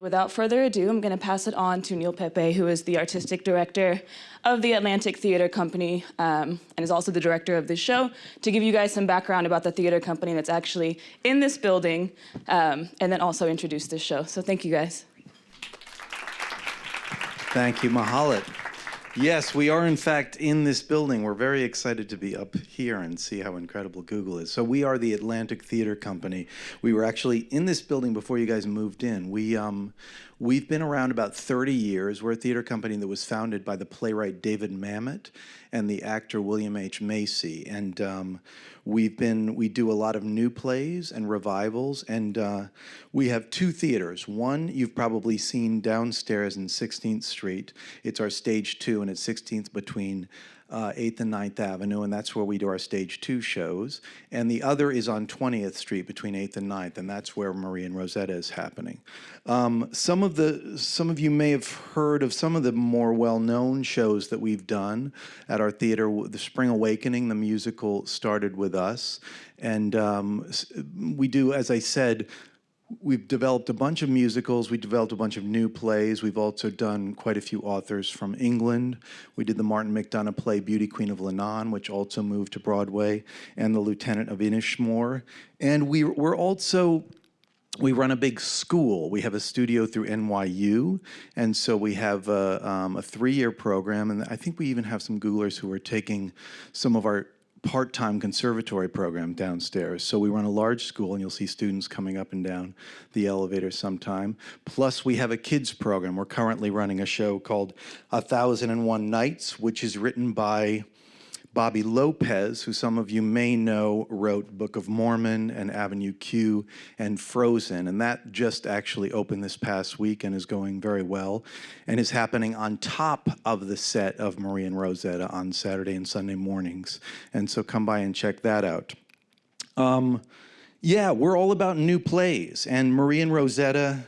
Without further ado, I'm going to pass it on to Neil Pepe, who is the artistic director of the Atlantic Theater Company and is also the director of this show, to give you guys some background about the theater company that's actually in this building, and then also introduce this show. So thank you, guys. Thank you, Mahalit. Yes, we are in fact in this building. We're very excited to be up here and see how incredible Google is. So we are the Atlantic Theater Company. We were actually in this building before you guys moved in. We've been around about 30 years. We're a theater company that was founded by the playwright David Mamet and the actor William H. Macy. And we do a lot of new plays and revivals, and we have two theaters. One you've probably seen downstairs in 16th Street. It's our stage 2, and it's 16th between 8th and 9th Avenue, and that's where we do our stage 2 shows. And the other is on 20th Street between 8th and 9th, and that's where Marie and Rosetta is happening. Some of you may have heard of some of the more well-known shows that we've done at our theater. The Spring Awakening, the musical, started with us, and we do, as I said, we've developed a bunch of musicals. We developed a bunch of new plays. We've also done quite a few authors from England. We did the Martin McDonagh play Beauty Queen of Lebanon, which also moved to Broadway, and The Lieutenant of Inishmore. And we run a big school. We have a studio through NYU, and so we have a 3-year program, and I think we even have some Googlers who are taking some of our part-time conservatory program downstairs. So we run a large school, and you'll see students coming up and down the elevator sometime. Plus, we have a kids program. We're currently running a show called 1001 Nights, which is written by Bobby Lopez, who some of you may know wrote Book of Mormon and Avenue Q and Frozen, and that just actually opened this past week and is going very well, and is happening on top of the set of Marie and Rosetta on Saturday and Sunday mornings, and so come by and check that out. Yeah, we're all about new plays, and Marie and Rosetta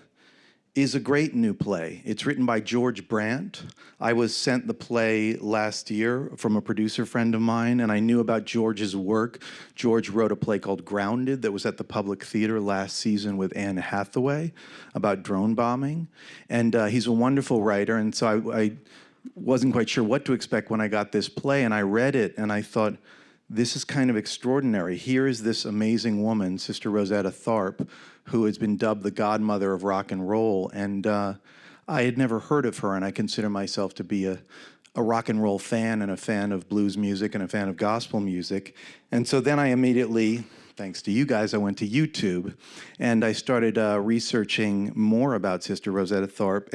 is a great new play. It's written by George Brandt. I was sent the play last year from a producer friend of mine, and I knew about George's work. George wrote a play called Grounded that was at the Public Theater last season with Anne Hathaway about drone bombing. And he's a wonderful writer, and so I wasn't quite sure what to expect when I got this play, and I read it, and I thought, this is kind of extraordinary. Here is this amazing woman, Sister Rosetta Tharpe, who has been dubbed the godmother of rock and roll, and I had never heard of her, and I consider myself to be a rock and roll fan and a fan of blues music and a fan of gospel music. And so then I immediately, thanks to you guys, I went to YouTube, and I started researching more about Sister Rosetta Tharpe,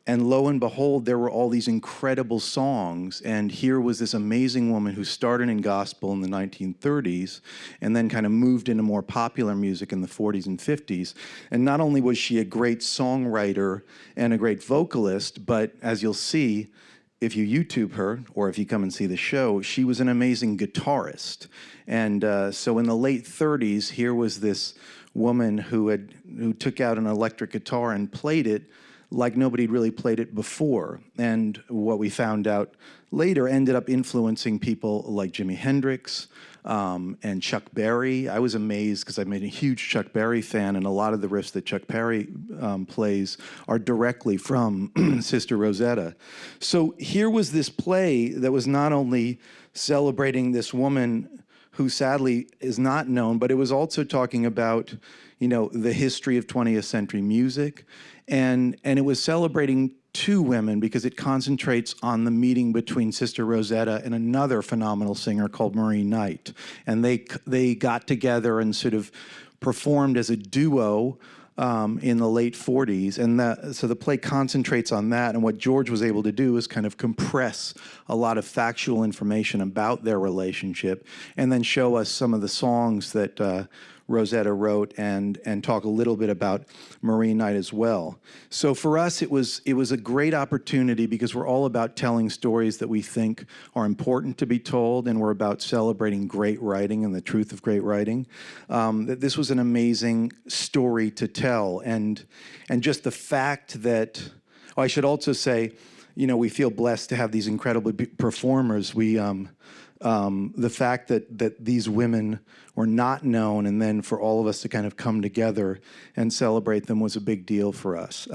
and lo and behold, there were all these incredible songs, and here was this amazing woman who started in gospel in the 1930s and then kind of moved into more popular music in the 40s and 50s. And not only was she a great songwriter and a great vocalist, but as you'll see, if you YouTube her, or if you come and see the show, she was an amazing guitarist. And so in the late 30s, here was this woman who took out an electric guitar and played it like nobody really played it before. And what we found out later ended up influencing people like Jimi Hendrix and Chuck Berry. I was amazed because I'm a huge Chuck Berry fan, and a lot of the riffs that Chuck Berry plays are directly from Sister Rosetta. So here was this play that was not only celebrating this woman who sadly is not known, but it was also talking about, you know, the history of 20th century music. And it was celebrating two women because it concentrates on the meeting between Sister Rosetta and another phenomenal singer called Marie Knight. And they got together and sort of performed as a duo in the late 40s, and so the play concentrates on that, and what George was able to do is kind of compress a lot of factual information about their relationship and then show us some of the songs that Rosetta wrote and talk a little bit about Marie Knight as well. So for us, it was a great opportunity because we're all about telling stories that we think are important to be told, and we're about celebrating great writing and the truth of great writing. That this was an amazing story to tell, and just the fact that, oh, I should also say, you know, we feel blessed to have these incredible performers. the fact that these women were not known, and then for all of us to kind of come together and celebrate them was a big deal for us.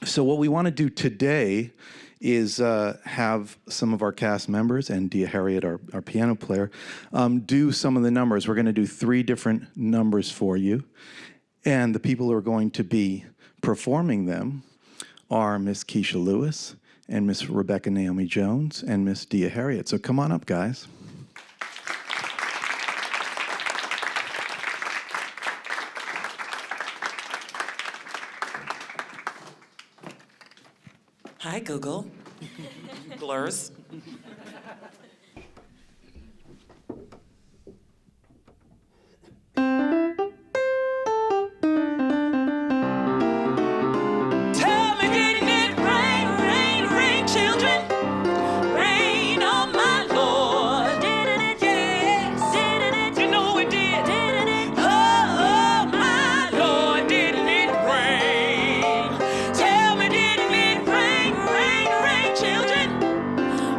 So what we want to do today is have some of our cast members and Dia Harriet, our piano player, do some of the numbers. We're going to do 3 different numbers for you. And the people who are going to be performing them are Miss Keisha Lewis and Miss Rebecca Naomi Jones and Miss Dia Harriet. So come on up, guys. Hi, Google. Blurs. Tell me, didn't it rain, rain, rain, children? Rain on my Lord. Didn't it? Yes. Didn't it? You know it did. Didn't it? Oh, my Lord, didn't it rain? Tell me, didn't it rain, rain, rain, children?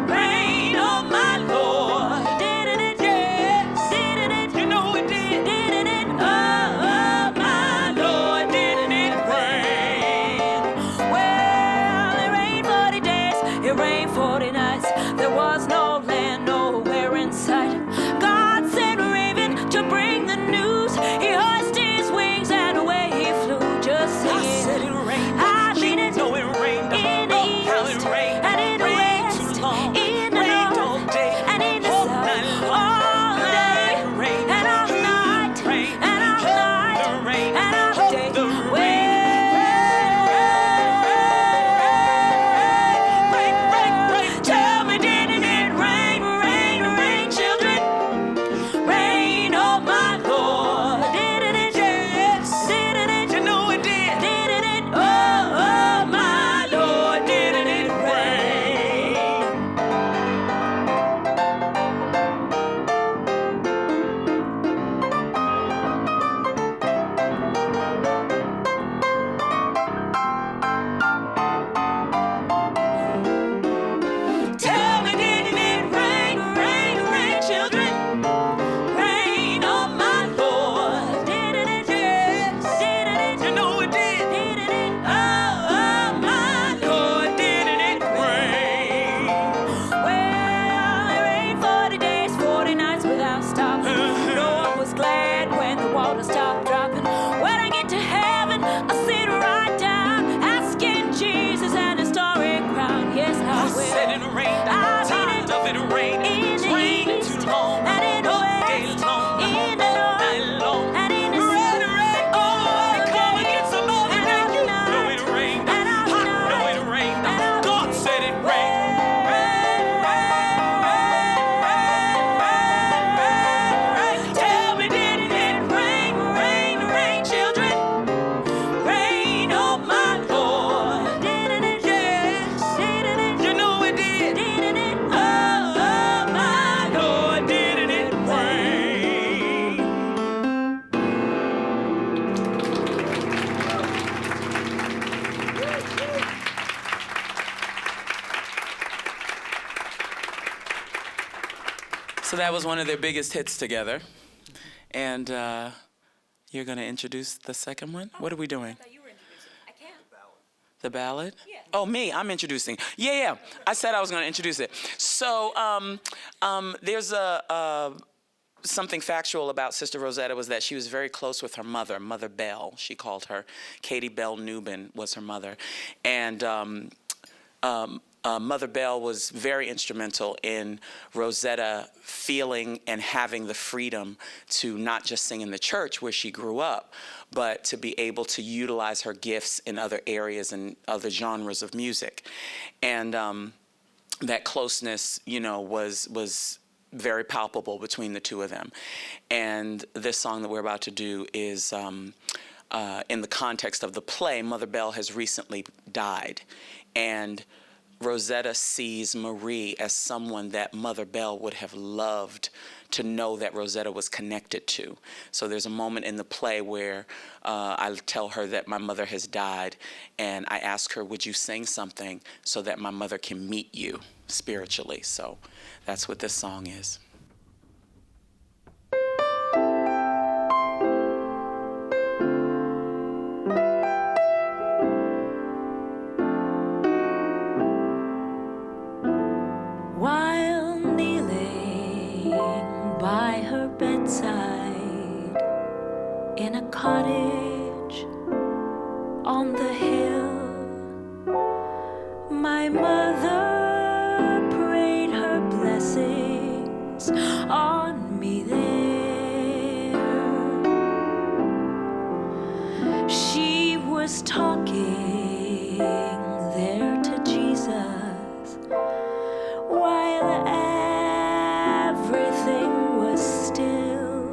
Rain on my Lord. Didn't it? Yes. Didn't it? You know it did. Didn't it? Oh, my Lord, didn't it rain? Well, it rained 40 days, it rained 40 nights. There was no land nowhere in sight. God sent a raven to bring the news. He hoisted his wings and away he flew. Just singing. I said it rained. I mean it. No, it rained. In the east and in the west, in the north and in the south, all day and all night and all night and all day. Tell me, didn't it rain, rain, rain, children? Rain on my Lord. Didn't it? Yes. Didn't it? You know it did. Didn't it? Oh, my Lord, didn't it rain? Tell me, didn't it rain, rain, rain, children? Rain on my Lord. Didn't it? Yes. Didn't it? You know it did. Didn't it? Oh, my Lord, didn't it rain? Well, it rained 40 days, 40 nights without stopping. No one was glad when the water stopped dropping. When I get to heaven, I'll sit right down, asking Jesus and his story crown. Yes, I will. Said it rained, I I'm mean tired of it raining. in It's the raining east too long, and in the all west, day long, in the all north night long. and in the Rain, south, rain, oh, I all come day against the Lord and and all you night know it rained. and all I know night it rained. and all God day. said it rained. Tell me, didn't it rain, rain, rain, children? Rain on my Lord. Didn't it? Yes. Didn't it? You know it did. Didn't it? Oh, my Lord, Didn't it rain? So that was one of their biggest hits together. And you're going to introduce the second one? What are we doing? The ballad? Yeah. Oh, me, I'm introducing. Yeah. I said I was going to introduce it. So there's something factual about Sister Rosetta was that she was very close with her mother, Mother Bell, she called her. Katie Bell Newman was her mother. And Mother Bell was very instrumental in Rosetta feeling and having the freedom to not just sing in the church where she grew up, but to be able to utilize her gifts in other areas and other genres of music. And that closeness, was very palpable between the two of them. And this song that we're about to do is in the context of the play. Mother Bell has recently died, and Rosetta sees Marie as someone that Mother Bell would have loved to know that Rosetta was connected to. So there's a moment in the play where I tell her that my mother has died, and I ask her, would you sing something so that my mother can meet you spiritually? So that's what this song is. While kneeling by her bedside in a cottage on the hill, my mother prayed her blessings on me there. She was talking there to Jesus while everything was still,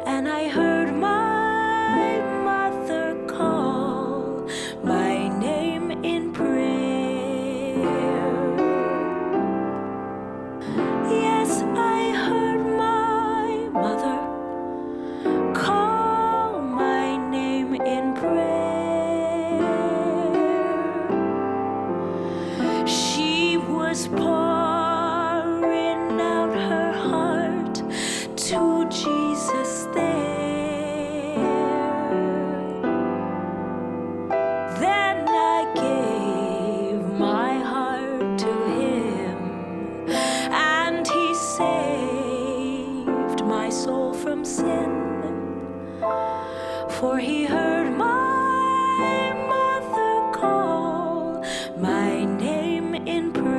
and I heard my mother call my name in prayer. Yes, I heard my mother call my name in prayer. She was pouring out her heart to Jesus there. Then I gave my heart to him, and he saved my soul from sin. For he heard my mother call my name in prayer.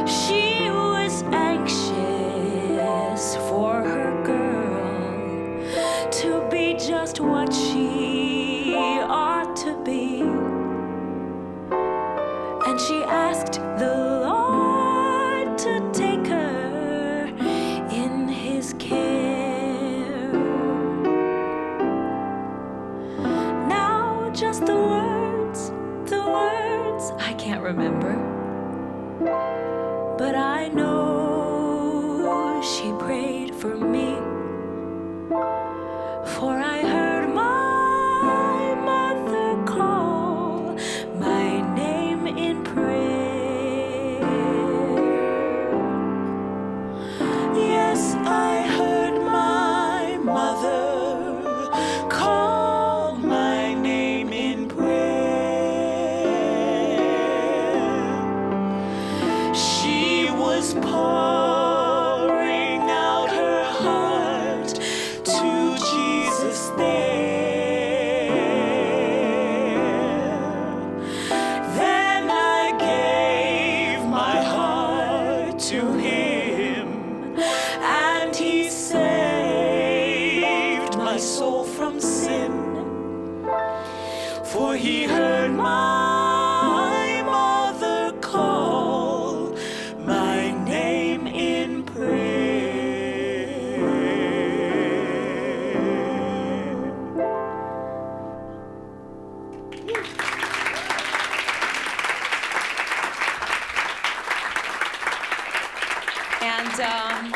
She was anxious for her girl to be just what she ought to be, and she asked the Lord to take her in his care. Now just the words I can't remember, but I know she prayed for me, for I heard my mother call my name in prayer. Yes, I heard my mother call my name in prayer. She was pouring out her heart to Jesus there. Then I gave my heart to him, and he saved my soul from sin. For he heard my mother call my name in prayer. And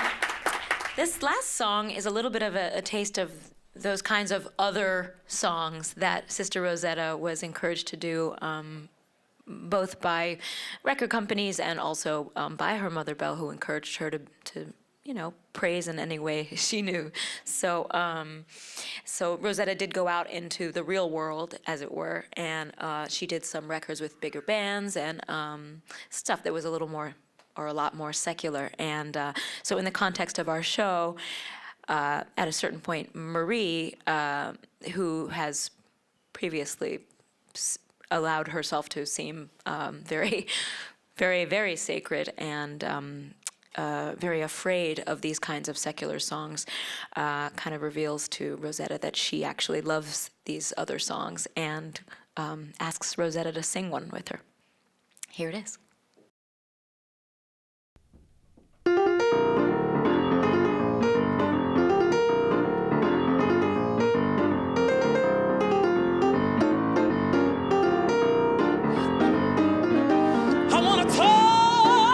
this last song is a little bit of a taste of those kinds of other songs that Sister Rosetta was encouraged to do, both by record companies and also by her mother Belle, who encouraged her to praise in any way she knew. So Rosetta did go out into the real world, as it were, and she did some records with bigger bands and stuff that was a lot more secular. And so in the context of our show, at a certain point, Marie, who has previously allowed herself to seem very, very, very sacred and very afraid of these kinds of secular songs, kind of reveals to Rosetta that she actually loves these other songs and asks Rosetta to sing one with her. Here it is. I wanna talk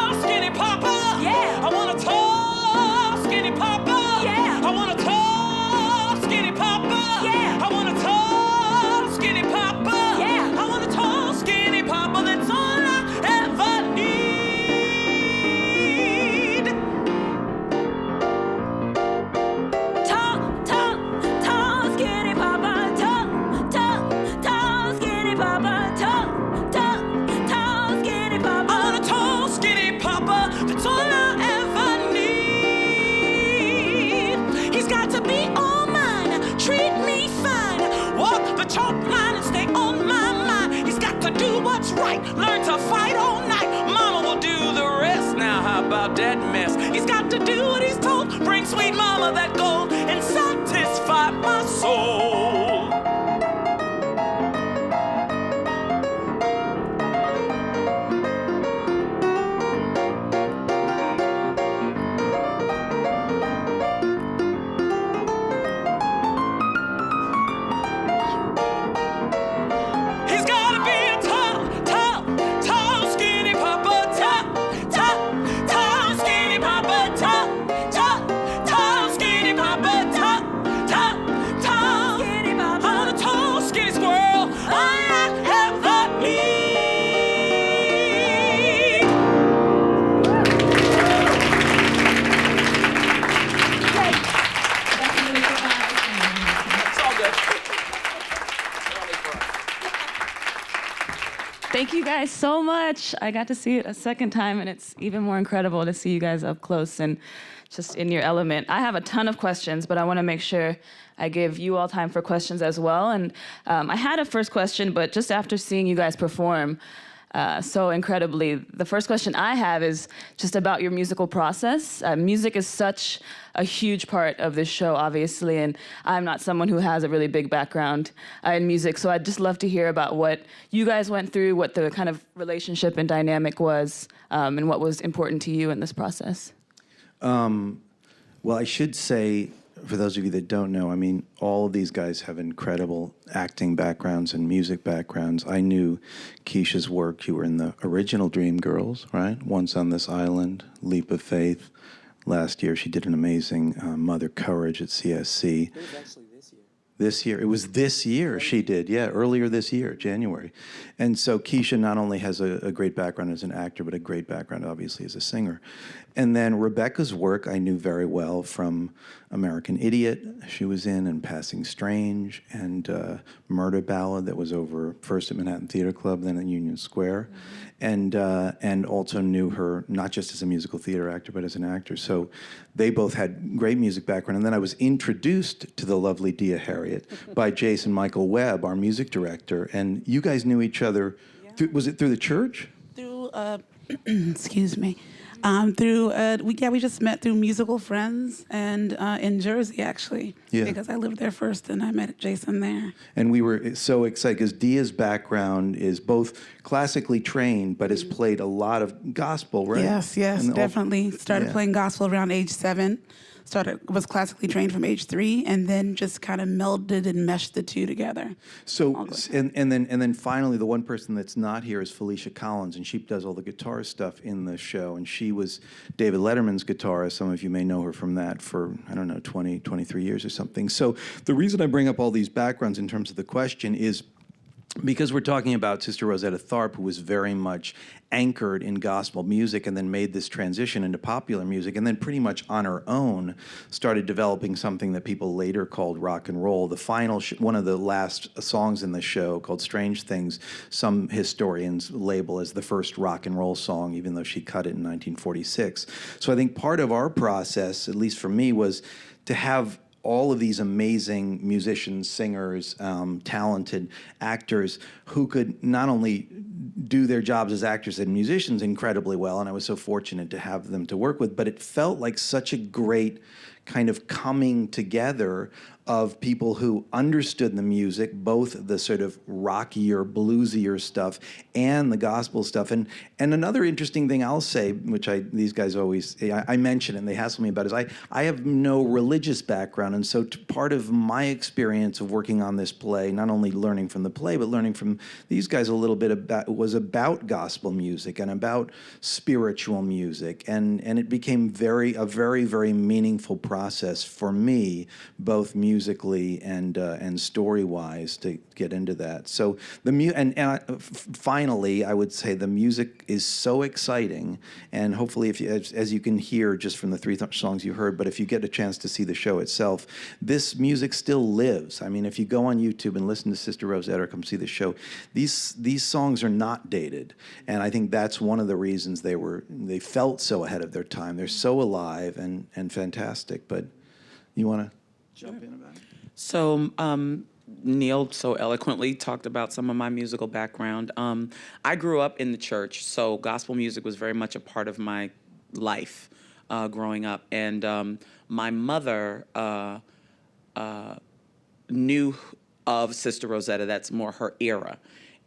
dead mess. He's got to do what he's told, bring sweet mama that gold and satisfy my soul. He's gotta be a tall, skinny papa, tall, skinny papa, tall, skinny papa, tall, skinny papa. I'm a tall, skinny squirrel. I have the need. It's all good. Thank you guys so much. I got to see it a second time, and it's even more incredible to see you guys up close and just in your element. I have a ton of questions, but I want to make sure I give you all time for questions as well. And I had a first question, but just after seeing you guys perform so incredibly, the first question I have is just about your musical process. Music is such a huge part of this show, obviously, and I'm not someone who has a really big background in music, so I'd just love to hear about what you guys went through, what the kind of relationship and dynamic was, and what was important to you in this process. Well, I should say, for those of you that don't know, I mean, all of these guys have incredible acting backgrounds and music backgrounds. I knew Keisha's work. You were in the original Dreamgirls, right? Once on This Island, Leap of Faith. Last year, she did an amazing Mother Courage at CSC. It was actually this year. This year. It was this year she did, yeah, earlier this year, January. And so Keisha not only has a great background as an actor, but a great background, obviously, as a singer. And then Rebecca's work I knew very well from American Idiot, she was in, and Passing Strange, and Murder Ballad that was over first at Manhattan Theater Club, then at Union Square. And also knew her not just as a musical theater actor, but as an actor. So they both had great music background. And then I was introduced to the lovely Dia Harriet by Jason Michael Webb, our music director. And you guys knew each other, was it through the church? Through, excuse me, we just met through musical friends and in Jersey, actually. Yeah. Because I lived there first and I met Jason there. And we were so excited because Dia's background is both classically trained, but has played a lot of gospel, right? Yes, And all- definitely. Started yeah. playing gospel around age 7. Was classically trained from age 3, and then just kind of melded and meshed the two together. So, and then finally, the one person that's not here is Felicia Collins, and she does all the guitar stuff in the show. And she was David Letterman's guitarist. Some of you may know her from that for, I don't know, 20, 23 years or something. So the reason I bring up all these backgrounds in terms of the question is because we're talking about Sister Rosetta Tharpe, who was very much anchored in gospel music and then made this transition into popular music, and then pretty much on her own started developing something that people later called rock and roll. The final, one of the last songs in the show, called Strange Things, some historians label as the first rock and roll song, even though she cut it in 1946. So I think part of our process, at least for me, was to have all of these amazing musicians, singers, talented actors who could not only do their jobs as actors and musicians incredibly well, and I was so fortunate to have them to work with, but it felt like such a great kind of coming together of people who understood the music, both the sort of rockier, bluesier stuff and the gospel stuff. And another interesting thing I'll say, which these guys always, I mention and they hassle me about, is I have no religious background. And so part of my experience of working on this play, not only learning from the play, but learning from these guys a little bit was about gospel music and about spiritual music. And it became a very, very meaningful process for me, both musically and story-wise, to get into that. So finally, I would say the music is so exciting, and hopefully, as you can hear just from the 3 songs you heard, but if you get a chance to see the show itself, this music still lives. I mean, if you go on YouTube and listen to Sister Rosetta or come see the show, these songs are not dated, and I think that's one of the reasons they felt so ahead of their time. They're so alive and fantastic. But you want to jump in about it? So Neil so eloquently talked about some of my musical background. I grew up in the church, so gospel music was very much a part of my life growing up. And my mother knew of Sister Rosetta. That's more her era.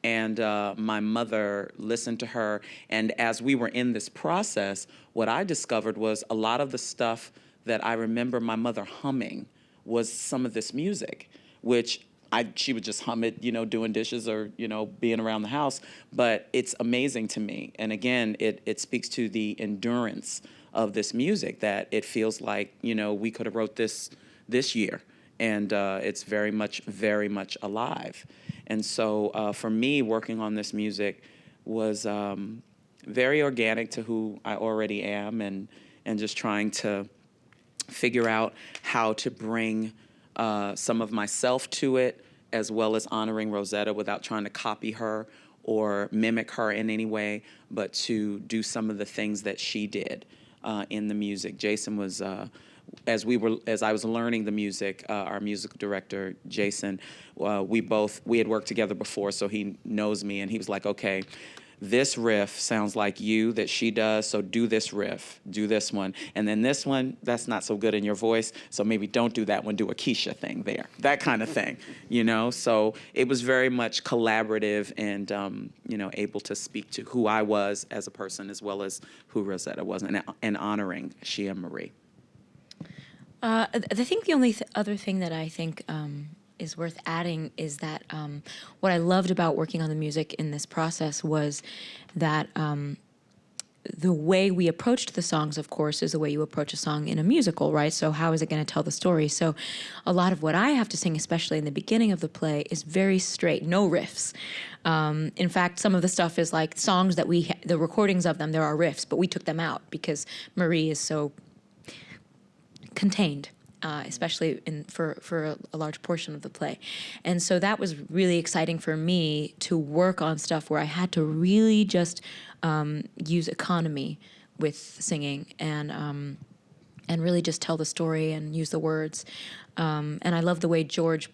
And my mother listened to her. And as we were in this process, what I discovered was a lot of the stuff that I remember my mother humming was some of this music, which she would just hum it, doing dishes or, being around the house. But it's amazing to me. And again, it speaks to the endurance of this music, that it feels like, we could have wrote this year. And it's very much alive. And so for me, working on this music was very organic to who I already am, and just trying to figure out how to bring some of myself to it, as well as honoring Rosetta without trying to copy her or mimic her in any way, but to do some of the things that she did in the music. Jason was, as I was learning the music, our music director, Jason, we had worked together before, so he knows me, and he was like, okay, this riff sounds like you, that she does, so do this riff, do this one. And then this one, that's not so good in your voice, so maybe don't do that one, do a Keisha thing there, that kind of thing, So it was very much collaborative and, able to speak to who I was as a person as well as who Rosetta was, and honoring she and Marie. I think the only other thing that I think is worth adding is that what I loved about working on the music in this process was that the way we approached the songs, of course, is the way you approach a song in a musical, right? So how is it going to tell the story? So a lot of what I have to sing, especially in the beginning of the play, is very straight, no riffs. In fact, some of the stuff is like songs that the recordings of them, there are riffs, but we took them out because Marie is so contained, especially for a large portion of the play. And so that was really exciting for me to work on stuff where I had to really just use economy with singing and really just tell the story and use the words. And I love the way George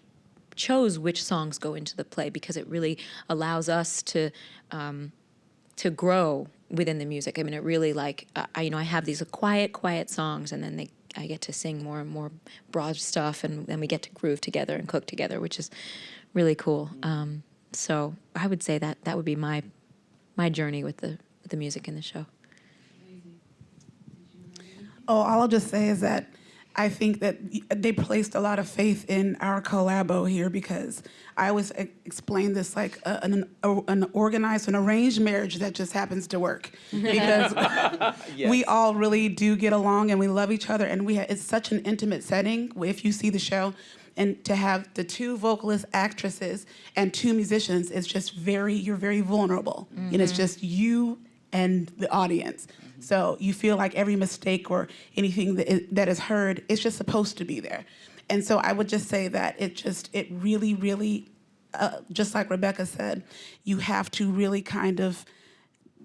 chose which songs go into the play, because it really allows us to grow within the music. I mean, it really I have these quiet songs, and then I get to sing more and more broad stuff, and then we get to groove together and cook together, which is really cool. So I would say that would be my journey with the music in the show. Oh, all I'll just say is that I think that they placed a lot of faith in our collabo here, because I always explain this like an organized and arranged marriage that just happens to work, because Yes. we all really do get along and we love each other, and it's such an intimate setting if you see the show. And to have the two vocalist actresses and two musicians is just you're very vulnerable. Mm-hmm. And it's just you and the audience. So you feel like every mistake or anything that is heard is just supposed to be there. And so I would just say that it really, really, just like Rebecca said, you have to really kind of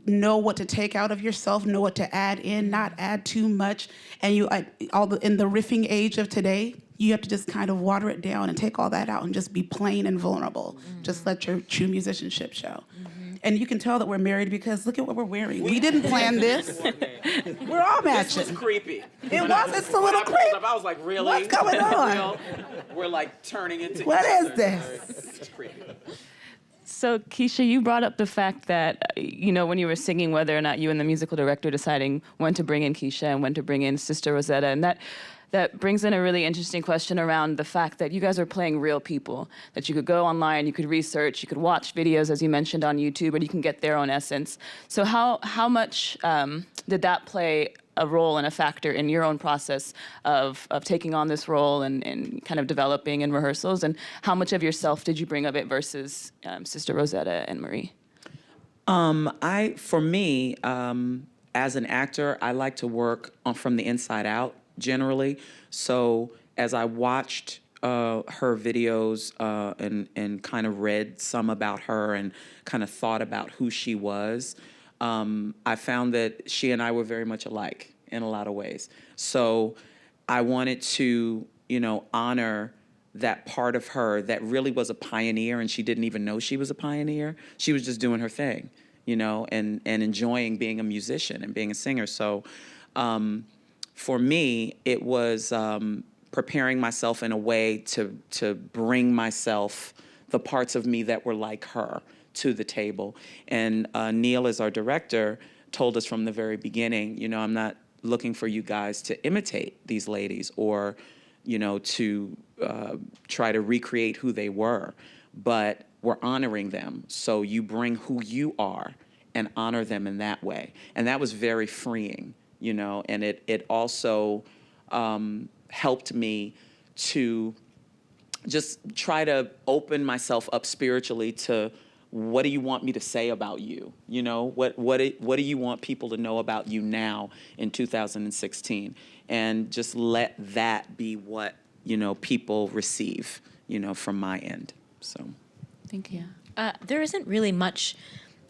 know what to take out of yourself, know what to add in, not add too much. And in the riffing age of today, you have to just kind of water it down and take all that out and just be plain and vulnerable. Mm-hmm. Just let your true musicianship show. Mm-hmm. And you can tell that we're married because look at what we're wearing. We didn't plan this. We're all matching. This was creepy. It's a little creepy. I was like, really? What's going on? We're like turning into What each is other. this? It's creepy. So, Keisha, you brought up the fact that, when you were singing, whether or not you and the musical director deciding when to bring in Keisha and when to bring in Sister Rosetta, and that brings in a really interesting question around the fact that you guys are playing real people, that you could go online, you could research, you could watch videos, as you mentioned, on YouTube, and you can get their own essence. So how much did that play a role and a factor in your own process of taking on this role and kind of developing in rehearsals? And how much of yourself did you bring of it versus Sister Rosetta and Marie? For me, as an actor, I like to work from the inside out generally. So as I watched her videos and kind of read some about her and kind of thought about who she was, I found that she and I were very much alike in a lot of ways. So I wanted to, honor that part of her that really was a pioneer, and she didn't even know she was a pioneer. She was just doing her thing, and enjoying being a musician and being a singer. So For me, it was preparing myself in a way to bring myself, the parts of me that were like her, to the table. And Neil, as our director, told us from the very beginning, you know, I'm not looking for you guys to imitate these ladies or, you know, to try to recreate who they were, but we're honoring them. So you bring who you are and honor them in that way. And that was very freeing, you know, and it also helped me to just try to open myself up spiritually to, what do you want me to say about you? You know, what do you want people to know about you now in 2016? And just let that be what, you know, people receive, you know, from my end. So, Thank you. There isn't really much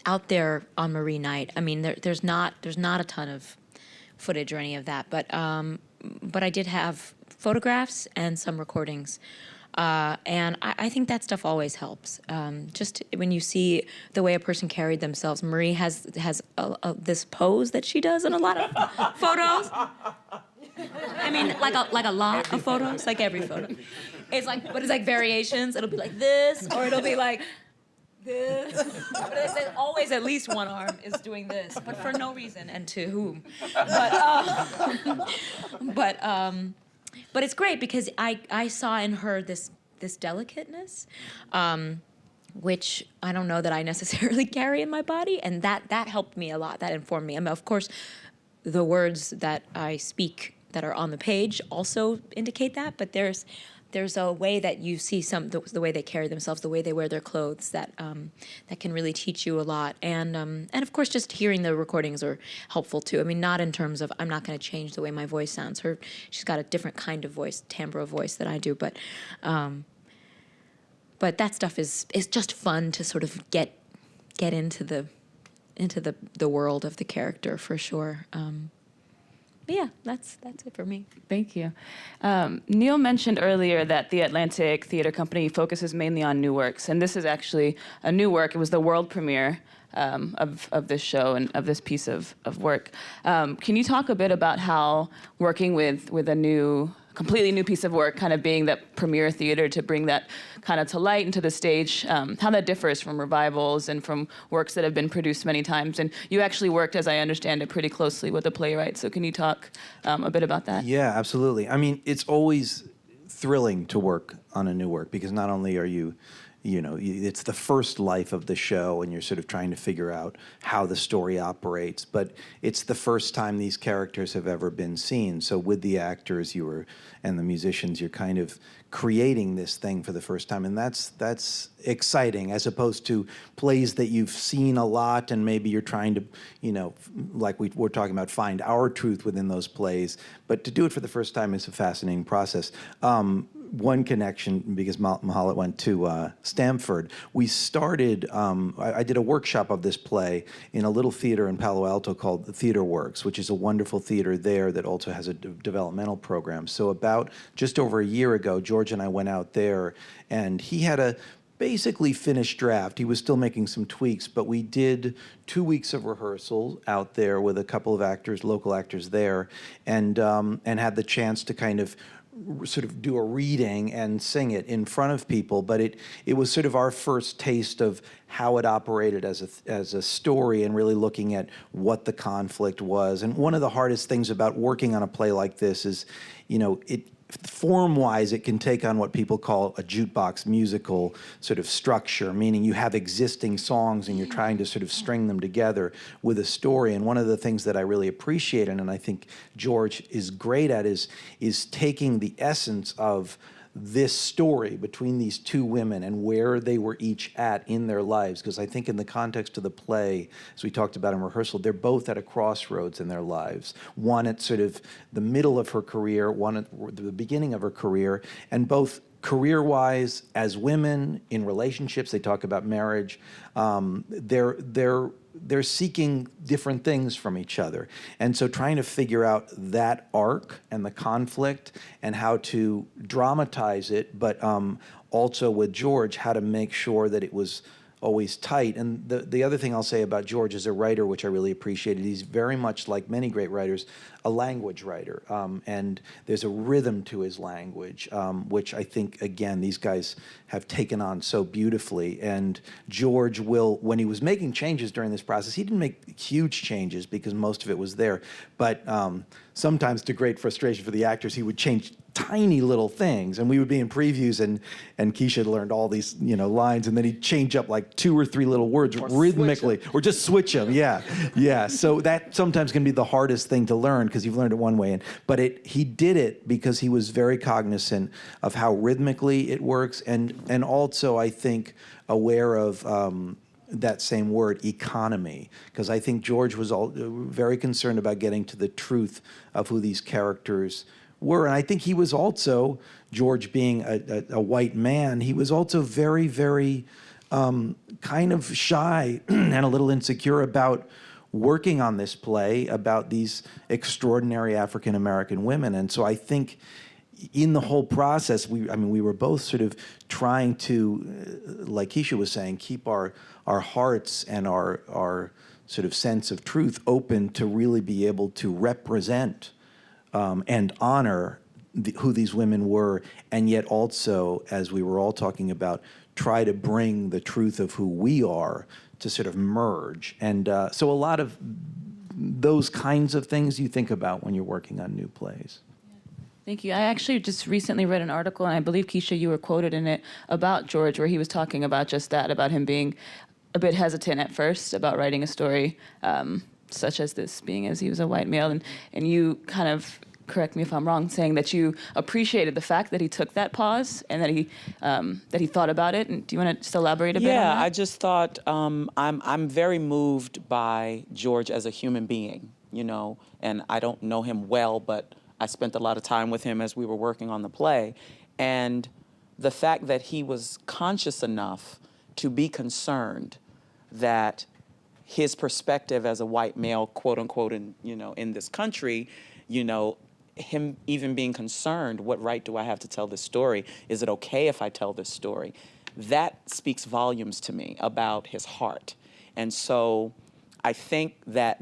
out there on Marie Knight. I mean, there's not a ton of footage or any of that, but I did have photographs and some recordings. And I think that stuff always helps. Just when you see the way a person carried themselves, Marie has this pose that she does in a lot of photos. I mean, like a lot of photos, like every photo. It's like, but it's like variations. It'll be like this, or it'll be like this. But it's always at least one arm is doing this, but for no reason, and to whom. But it's great because I saw in her this delicateness, which I don't know that I necessarily carry in my body, and that helped me a lot. That informed me. I mean, of course, the words that I speak that are on the page also indicate that, but there's a way that you see the way they carry themselves, the way they wear their clothes, that can really teach you a lot. And of course, just hearing the recordings are helpful too. I mean, not in terms of I'm not going to change the way my voice sounds. She's got a different kind of voice, timbre of voice than I do. But that stuff is just fun to sort of get into the world of the character for sure. But yeah, that's it for me. Thank you. Neil mentioned earlier that the Atlantic Theater Company focuses mainly on new works, and this is actually a new work. It was the world premiere of this show and of this piece of work. Can you talk a bit about how working with a completely new piece of work, kind of being that premiere theater to bring that kind of to light and to the stage, how that differs from revivals and from works that have been produced many times? And you actually worked, as I understand it, pretty closely with the playwright. So can you talk a bit about that? Yeah, absolutely. I mean, it's always thrilling to work on a new work because not only are you it's the first life of the show and you're sort of trying to figure out how the story operates, but it's the first time these characters have ever been seen. So with the actors and the musicians, you're kind of creating this thing for the first time, and that's exciting as opposed to plays that you've seen a lot and maybe you're trying to, like we're talking about, find our truth within those plays. But to do it for the first time is a fascinating process. One connection, because Mahalet went to Stanford, we started, I did a workshop of this play in a little theater in Palo Alto called Theater Works, which is a wonderful theater there that also has a developmental program. So about just over a year ago, George and I went out there, and he had a basically finished draft. He was still making some tweaks, but we did 2 weeks of rehearsal out there with a couple of actors, local actors there, and had the chance to kind of sort of do a reading and sing it in front of people. But it was sort of our first taste of how it operated as a story and really looking at what the conflict was. And one of the hardest things about working on a play like this is, form-wise, it can take on what people call a jukebox musical sort of structure, meaning you have existing songs and you're trying to sort of string them together with a story. And one of the things that I really appreciate, and I think George is great at, is taking the essence of this story between these two women and where they were each at in their lives. Because I think in the context of the play, as we talked about in rehearsal, they're both at a crossroads in their lives. One at sort of the middle of her career, one at the beginning of her career, and both career-wise, as women, in relationships, they talk about marriage, they're seeking different things from each other. And so trying to figure out that arc and the conflict and how to dramatize it, but also with George, how to make sure that it was always tight. And the other thing I'll say about George as a writer, which I really appreciated, he's very much like many great writers, a language writer, and there's a rhythm to his language, which I think, again, these guys have taken on so beautifully. And George will, when he was making changes during this process, he didn't make huge changes because most of it was there, but sometimes to great frustration for the actors, he would change tiny little things, and we would be in previews, and Keisha had learned all these lines, and then he'd change up like 2 or 3 little words rhythmically, or just switch them. Yeah. So that sometimes can be the hardest thing to learn because you've learned it one way, but he did it because he was very cognizant of how rhythmically it works, and also I think aware of that same word, economy, because I think George was very concerned about getting to the truth of who these characters were. And I think he was also, George being a white man, he was also very, very kind of shy and a little insecure about working on this play about these extraordinary African-American women. And so I think in the whole process, we were both sort of trying to, like Keisha was saying, keep our hearts and our sort of sense of truth open to really be able to represent and honor who these women were, and yet also, as we were all talking about, try to bring the truth of who we are to sort of merge. And so a lot of those kinds of things you think about when you're working on new plays. Thank you. I actually just recently read an article, and I believe, Keisha, you were quoted in it, about George, where he was talking about just that, about him being a bit hesitant at first about writing a story such as this, being as he was a white male. And you kind of, correct me if I'm wrong, saying that you appreciated the fact that he took that pause and that he thought about it. And do you want to just elaborate a bit on that? Yeah, I just thought I'm very moved by George as a human being, and I don't know him well, but I spent a lot of time with him as we were working on the play. And the fact that he was conscious enough to be concerned that his perspective as a white male, quote unquote, in this country, him even being concerned, what right do I have to tell this story? Is it okay if I tell this story? That speaks volumes to me about his heart. And so I think that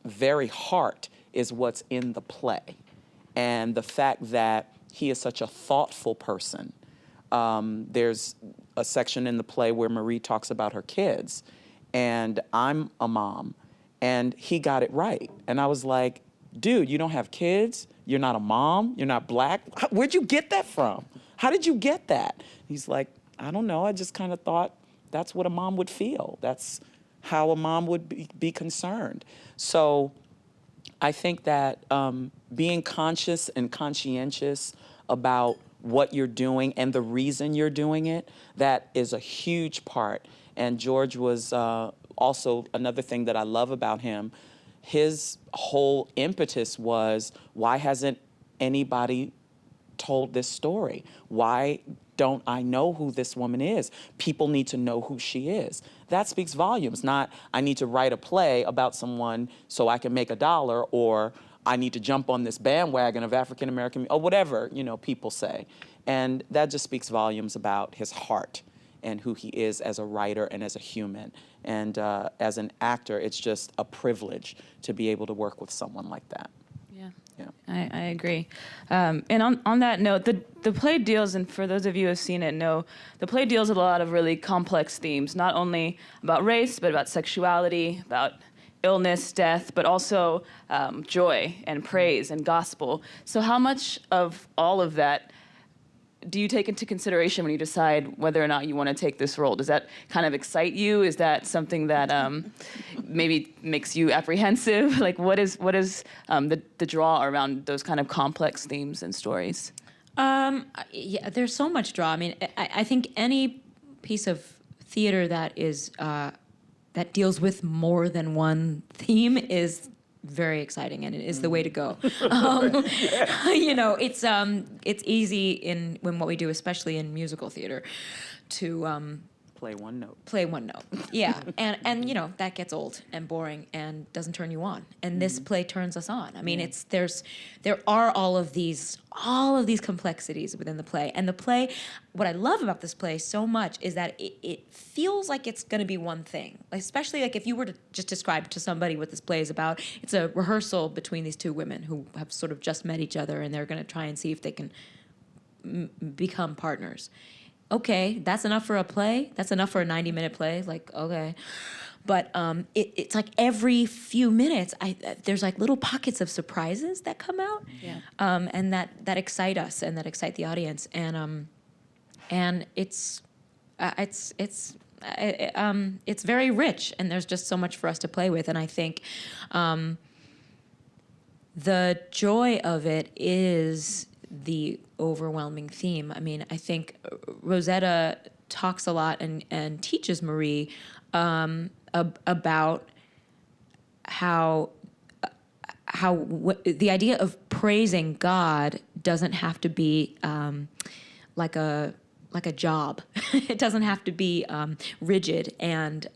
very heart is what's in the play. And the fact that he is such a thoughtful person. There's a section in the play where Marie talks about her kids, and I'm a mom, and he got it right. And I was like, dude, you don't have kids? You're not a mom? You're not Black? Where'd you get that from? How did you get that? He's like, I don't know. I just kind of thought that's what a mom would feel. That's how a mom would be concerned. So I think that being conscious and conscientious about what you're doing and the reason you're doing it, that is a huge part. And George was also another thing that I love about him. His whole impetus was, why hasn't anybody told this story? Why don't I know who this woman is? People need to know who she is. That speaks volumes, not I need to write a play about someone so I can make $1, or I need to jump on this bandwagon of African American, or whatever, people say. And that just speaks volumes about his heart and who he is as a writer and as a human. And as an actor, it's just a privilege to be able to work with someone like that. Yeah. I agree. And on that note, the play deals, and for those of you who have seen it know, the play deals with a lot of really complex themes, not only about race, but about sexuality, about illness, death, but also joy and praise and gospel. So how much of all of that do you take into consideration when you decide whether or not you want to take this role? Does that kind of excite you? Is that something that maybe makes you apprehensive? Like, what is the draw around those kind of complex themes and stories? Yeah, there's so much draw. I mean, I think any piece of theater that is that deals with more than one theme is very exciting, and it is the way to go. It's easy when what we do, especially in musical theater, to Play one note. play one note. Yeah, and you know that gets old and boring and doesn't turn you on. And this play turns us on. I mean, there are all of these complexities within the play. And the play, what I love about this play so much is that it feels like it's going to be one thing. Like, especially like if you were to just describe to somebody what this play is about, it's a rehearsal between these two women who have sort of just met each other and they're going to try and see if they can become partners. Okay, that's enough for a play. That's enough for a 90-minute play. Like, okay. But it's like every few minutes, there's like little pockets of surprises that come out, and that excite us and that excite the audience. And it's very rich, and there's just so much for us to play with. And I think the joy of it is the overwhelming theme. I mean, I think Rosetta talks a lot and teaches Marie about how the idea of praising God doesn't have to be like a job. It doesn't have to be rigid and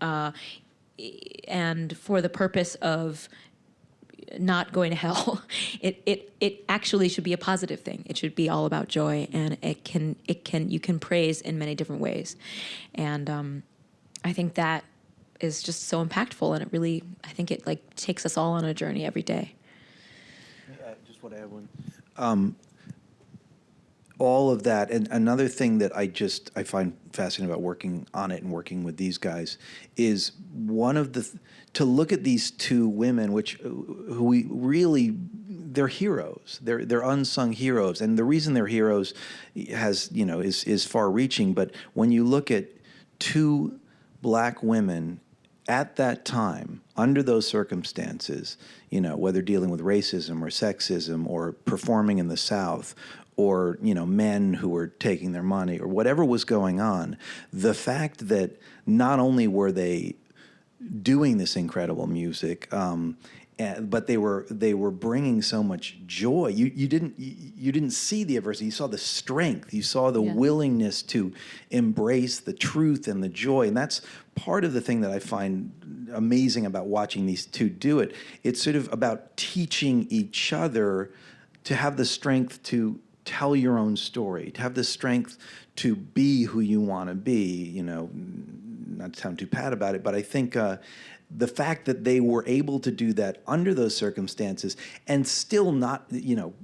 for the purpose of not going to hell. It actually should be a positive thing. It should be all about joy, and you can praise in many different ways, and I think that is just so impactful, and I think it like takes us all on a journey every day. I just want to add one. All of that, and another thing that I find fascinating about working on it and working with these guys is to look at these two women, who we really, they're heroes. They're unsung heroes, and the reason they're heroes is far-reaching. But when you look at two black women at that time, under those circumstances, whether dealing with racism or sexism or performing in the South, or men who were taking their money, or whatever was going on, the fact that not only were they doing this incredible music, but they were bringing so much joy. You didn't see the adversity. You saw the strength. You saw the willingness to embrace the truth and the joy. And that's part of the thing that I find amazing about watching these two do it. It's sort of about teaching each other to have the strength to tell your own story, to have the strength to be who you want to be, not to sound too pat about it, but I think the fact that they were able to do that under those circumstances and still not,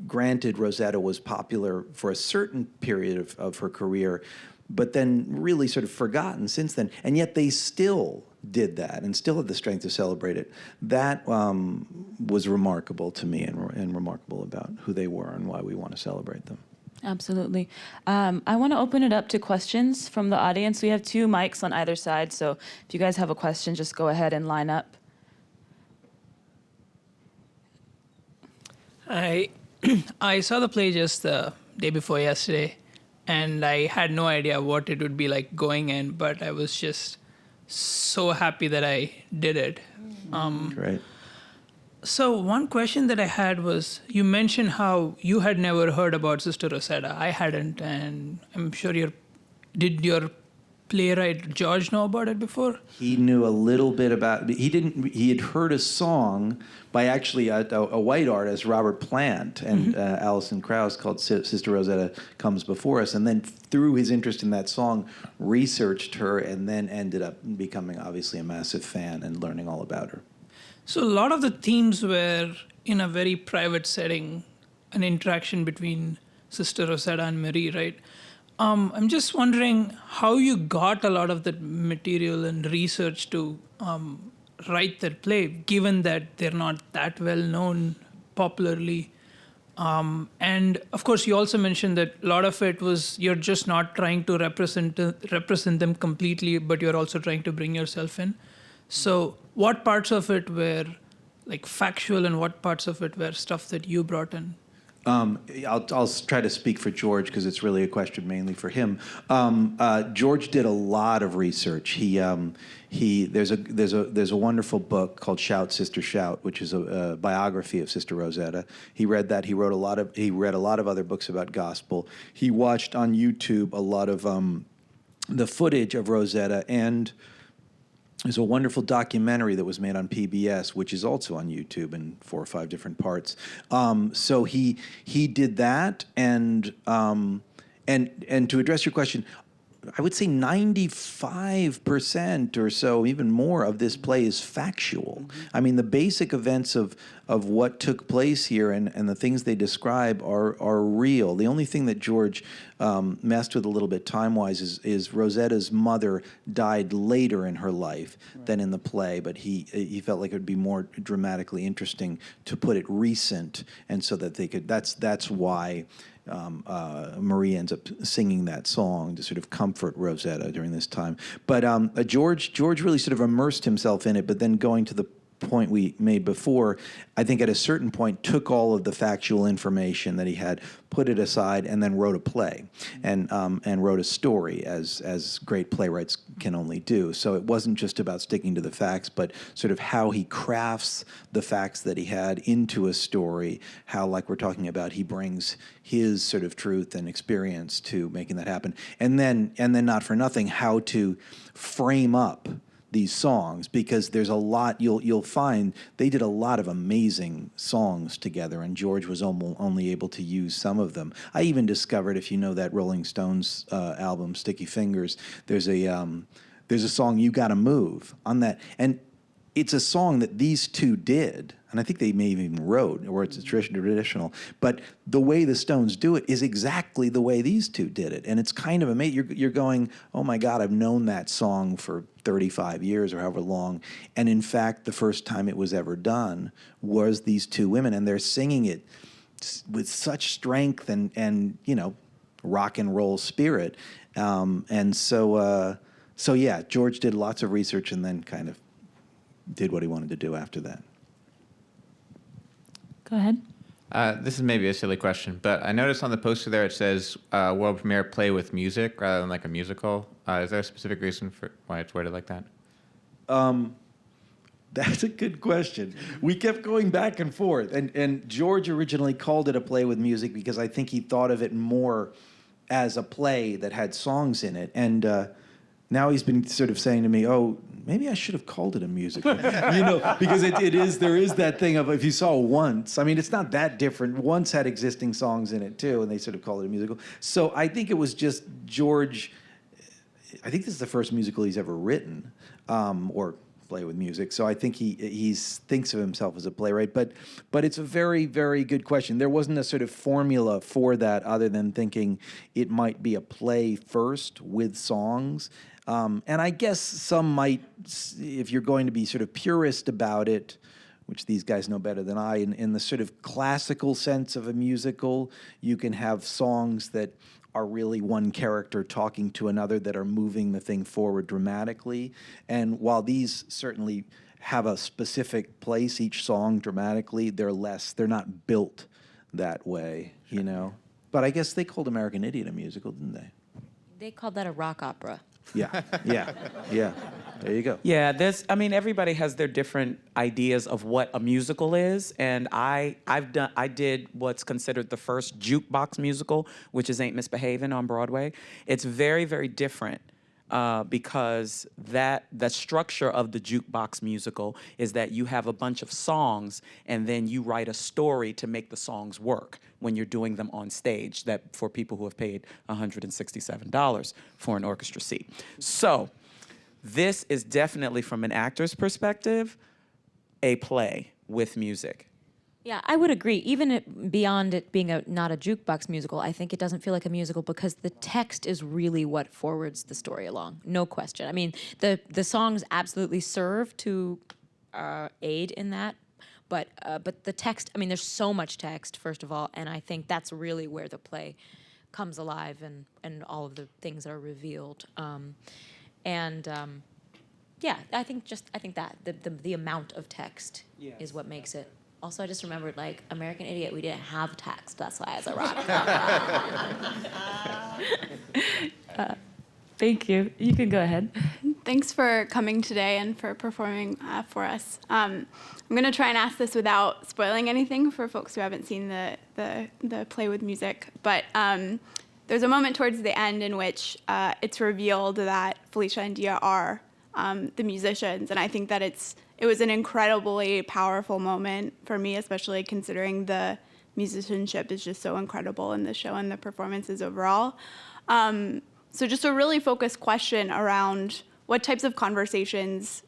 granted Rosetta was popular for a certain period of her career, but then really sort of forgotten since then, and yet they still did that and still had the strength to celebrate it. That was remarkable to me and remarkable about who they were and why we want to celebrate them. Absolutely. I want to open it up to questions from the audience. We have 2 mics on either side, so if you guys have a question, just go ahead and line up. I saw the play just the day before yesterday, and I had no idea what it would be like going in, but I was just so happy that I did it. Great. So one question that I had was, you mentioned how you had never heard about Sister Rosetta. I hadn't, and I'm sure did your playwright George know about it before? He knew a little bit about it. He had heard a song by actually a white artist, Robert Plant, and Alison Krauss, called Sister Rosetta Comes Before Us, and then through his interest in that song, researched her, and then ended up becoming obviously a massive fan and learning all about her. So a lot of the themes were in a very private setting, an interaction between Sister Rosetta and Marie, right? I'm just wondering how you got a lot of that material and research to write that play, given that they're not that well known popularly. And of course, you also mentioned that a lot of it was you're just not trying to represent them completely, but you're also trying to bring yourself in. So what parts of it were like factual and what parts of it were stuff that you brought in? I'll try to speak for George because it's really a question mainly for him. George did a lot of research. There's a wonderful book called Shout, Sister, Shout, which is a biography of Sister Rosetta. He read that. He read a lot of other books about gospel. He watched on YouTube a lot of the footage of Rosetta, and there's a wonderful documentary that was made on PBS, which is also on YouTube in 4 or 5 different parts. So he did that, and to address your question, I would say 95% or so, even more, of this play is factual. I mean, the basic events of what took place here and the things they describe are real. The only thing that George messed with a little bit time-wise is Rosetta's mother died later in her life than in the play, but he felt like it would be more dramatically interesting to put it recent, and so that they could. That's why. Marie ends up singing that song to sort of comfort Rosetta during this time. But George really sort of immersed himself in it, but then going to the point we made before, I think at a certain point took all of the factual information that he had, put it aside, and then wrote a play and wrote a story as great playwrights can only do. So it wasn't just about sticking to the facts, but sort of how he crafts the facts that he had into a story, how, like we're talking about, he brings his sort of truth and experience to making that happen. And then not for nothing, how to frame up these songs, because there's a lot you'll find they did a lot of amazing songs together, and George was only able to use some of them. I even discovered, if you know that Rolling Stones album Sticky Fingers, there's a song, You Gotta Move, on that, and it's a song that these two did, and I think they may have even wrote, or it's traditional, but the way the Stones do it is exactly the way these two did it, and it's kind of amazing. You're going, oh my God, I've known that song for 35 years or however long, and in fact, the first time it was ever done was these two women, and they're singing it with such strength and rock and roll spirit, and so yeah, George did lots of research and then kind of did what he wanted to do after that. Go ahead. This is maybe a silly question, but I noticed on the poster there it says world premiere play with music rather than like a musical. Is there a specific reason for why it's worded like that? That's a good question. We kept going back and forth, and George originally called it a play with music because I think he thought of it more as a play that had songs in it, and now he's been sort of saying to me, oh, maybe I should have called it a musical, because there is that thing of, if you saw Once, I mean, it's not that different. Once had existing songs in it too, and they sort of called it a musical. So I think it was just George, I think this is the first musical he's ever written, or play with music. So I think he thinks of himself as a playwright, but it's a very, very good question. There wasn't a sort of formula for that other than thinking it might be a play first with songs. And I guess some might, if you're going to be sort of purist about it, which these guys know better than I, in the sort of classical sense of a musical, you can have songs that are really one character talking to another that are moving the thing forward dramatically. And while these certainly have a specific place, each song dramatically, they're not built that way, But I guess they called American Idiot a musical, didn't they? They called that a rock opera. Yeah. There you go. Yeah, everybody has their different ideas of what a musical is, and I did what's considered the first jukebox musical, which is Ain't Misbehavin' on Broadway. It's very, very different. Because the structure of the jukebox musical is that you have a bunch of songs and then you write a story to make the songs work when you're doing them on stage, that for people who have paid $167 for an orchestra seat. So this is definitely, from an actor's perspective, a play with music. Yeah, I would agree. Even beyond it being not a jukebox musical, I think it doesn't feel like a musical because the text is really what forwards the story along. No question. I mean, the songs absolutely serve to aid in that, but the text. I mean, there's so much text, first of all, and I think that's really where the play comes alive and all of the things that are revealed. Yeah, I think that the amount of text is what makes it. Also, I just remembered, American Idiot, we didn't have text. That's why it's a rock opera. Thank you. You can go ahead. Thanks for coming today and for performing for us. I'm going to try and ask this without spoiling anything for folks who haven't seen the play with music. But there's a moment towards the end in which it's revealed that Felicia and Dia are the musicians, and I think that it was an incredibly powerful moment for me, especially considering the musicianship is just so incredible in the show and the performances overall. So just a really focused question around what types of conversations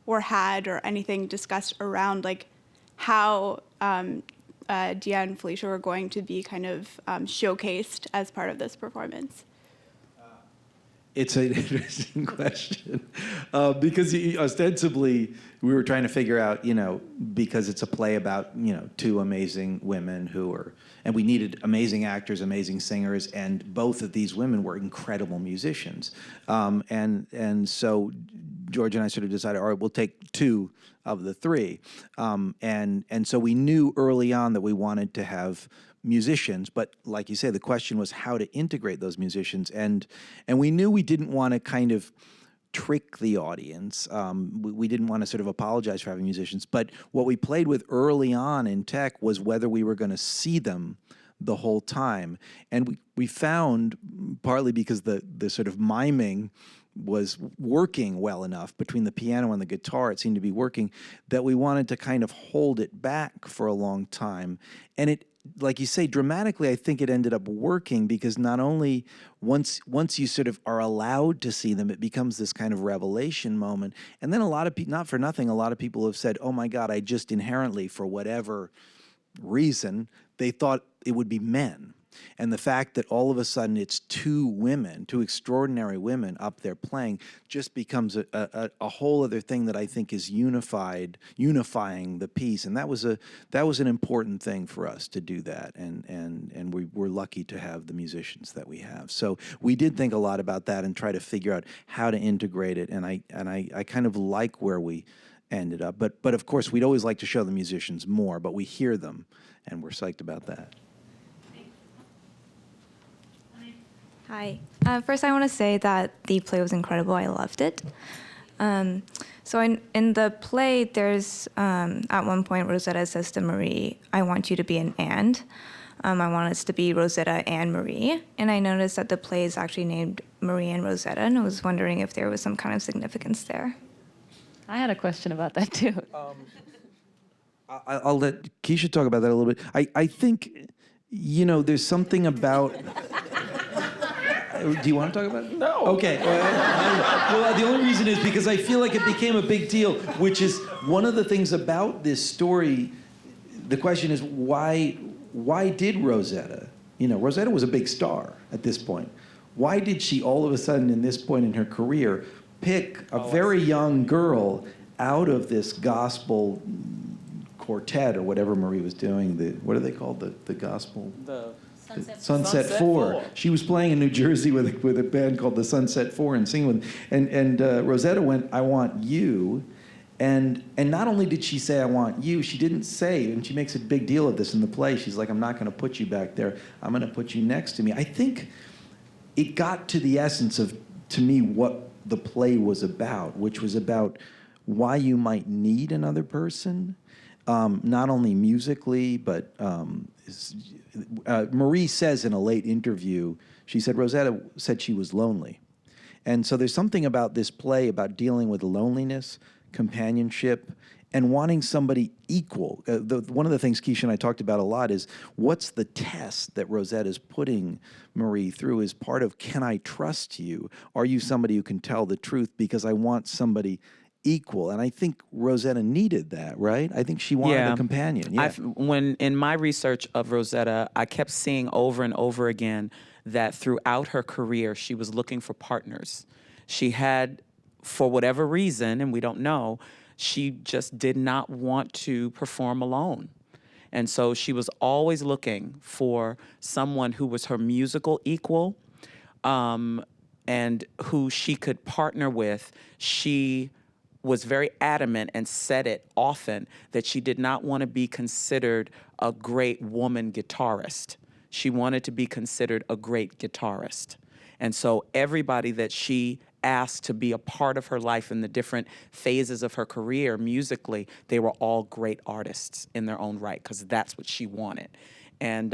were had or anything discussed around like how Dia and Felicia were going to be kind of showcased as part of this performance. It's an interesting question because ostensibly we were trying to figure out, because it's a play about, two amazing women and we needed amazing actors, amazing singers, and both of these women were incredible musicians. And so George and I sort of decided, all right, we'll take two of the three. And so we knew early on that we wanted to have musicians, but like you say, the question was how to integrate those musicians, and we knew we didn't want to kind of trick the audience. We didn't want to sort of apologize for having musicians, but what we played with early on in Tech was whether we were going to see them the whole time, and we found, partly because the sort of miming was working well enough between the piano and the guitar, it seemed to be working, that we wanted to kind of hold it back for a long time. And it, like you say, dramatically, I think it ended up working because not only once you sort of are allowed to see them, it becomes this kind of revelation moment. And then a lot of people, not for nothing, a lot of people have said, oh my God, I just inherently, for whatever reason, they thought it would be men. And the fact that all of a sudden it's two women, two extraordinary women up there playing, just becomes a whole other thing that I think is unifying the piece. And that was an important thing for us to do that. And we were lucky to have the musicians that we have. So we did think a lot about that and try to figure out how to integrate it. And I kind of like where we ended up. But of course, we'd always like to show the musicians more, but we hear them, and we're psyched about that. Hi. First, I want to say that the play was incredible. I loved it. So in the play, there's at one point Rosetta says to Marie, "I want you to be an and. I want us to be Rosetta and Marie." And I noticed that the play is actually named Marie and Rosetta, and I was wondering if there was some kind of significance there. I had a question about that too. I'll let Keisha talk about that a little bit. I think, there's something about... Do you want to talk about it? No. Okay. Well, the only reason is because I feel like it became a big deal, which is one of the things about this story. The question is, why did Rosetta, Rosetta was a big star at this point. Why did she all of a sudden, in this point in her career, pick a very young girl out of this gospel quartet or whatever Marie was doing? What are they called? The gospel? Sunset Four. She was playing in New Jersey with a band called the Sunset Four and singing with, and Rosetta went, "I want you," and not only did she say, "I want you," she didn't say, and she makes a big deal of this in the play. She's like, "I'm not going to put you back there. I'm going to put you next to me." I think it got to the essence of, to me, what the play was about, which was about why you might need another person, not only musically, but. Marie says in a late interview, she said Rosetta said she was lonely. And so there's something about this play about dealing with loneliness, companionship, and wanting somebody equal. One of the things Keisha and I talked about a lot is what's the test that Rosetta's putting Marie through is part of, can I trust you? Are you somebody who can tell the truth? Because I want somebody equal. And I think Rosetta needed that, right? I think she wanted a companion. Yeah. When in my research of Rosetta, I kept seeing over and over again that throughout her career, she was looking for partners. She had, for whatever reason, and we don't know, she just did not want to perform alone. And so she was always looking for someone who was her musical equal, and who she could partner with. She was very adamant and said it often that she did not want to be considered a great woman guitarist. She wanted to be considered a great guitarist. And so everybody that she asked to be a part of her life in the different phases of her career musically, they were all great artists in their own right, because that's what she wanted. And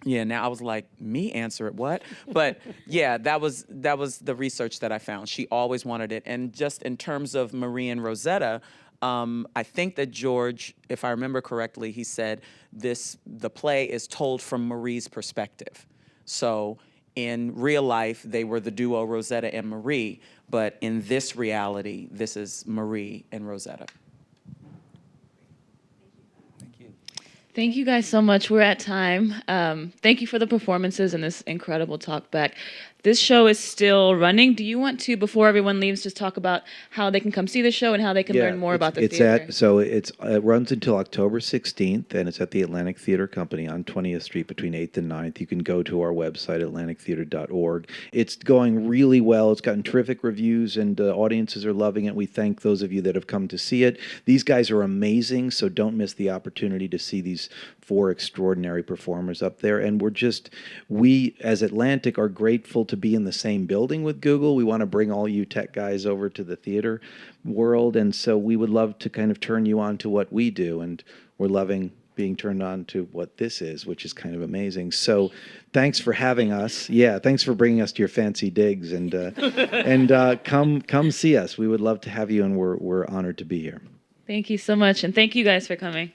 Yeah, now I was like, me answer it, what? But yeah, that was the research that I found. She always wanted it. And just in terms of Marie and Rosetta, I think that George, if I remember correctly, he said the play is told from Marie's perspective. So in real life, they were the duo Rosetta and Marie, but in this reality, this is Marie and Rosetta. Thank you guys so much. We're at time. Thank you for the performances and this incredible talk back. This show is still running. Do you want to, before everyone leaves, just talk about how they can come see the show and how they can learn more about the theater? It runs until October 16th, and it's at the Atlantic Theater Company on 20th Street between 8th and 9th. You can go to our website, atlantictheater.org. It's going really well. It's gotten terrific reviews, and audiences are loving it. We thank those of you that have come to see it. These guys are amazing, so don't miss the opportunity to see these 4 extraordinary performers up there. And we as Atlantic are grateful to be in the same building with Google. We want to bring all you tech guys over to the theater world, and so we would love to kind of turn you on to what we do, and we're loving being turned on to what this is, which is kind of amazing. So thanks for having us. Yeah, thanks for bringing us to your fancy digs, and come see us. We would love to have you, and we're honored to be here. Thank you so much, and thank you guys for coming.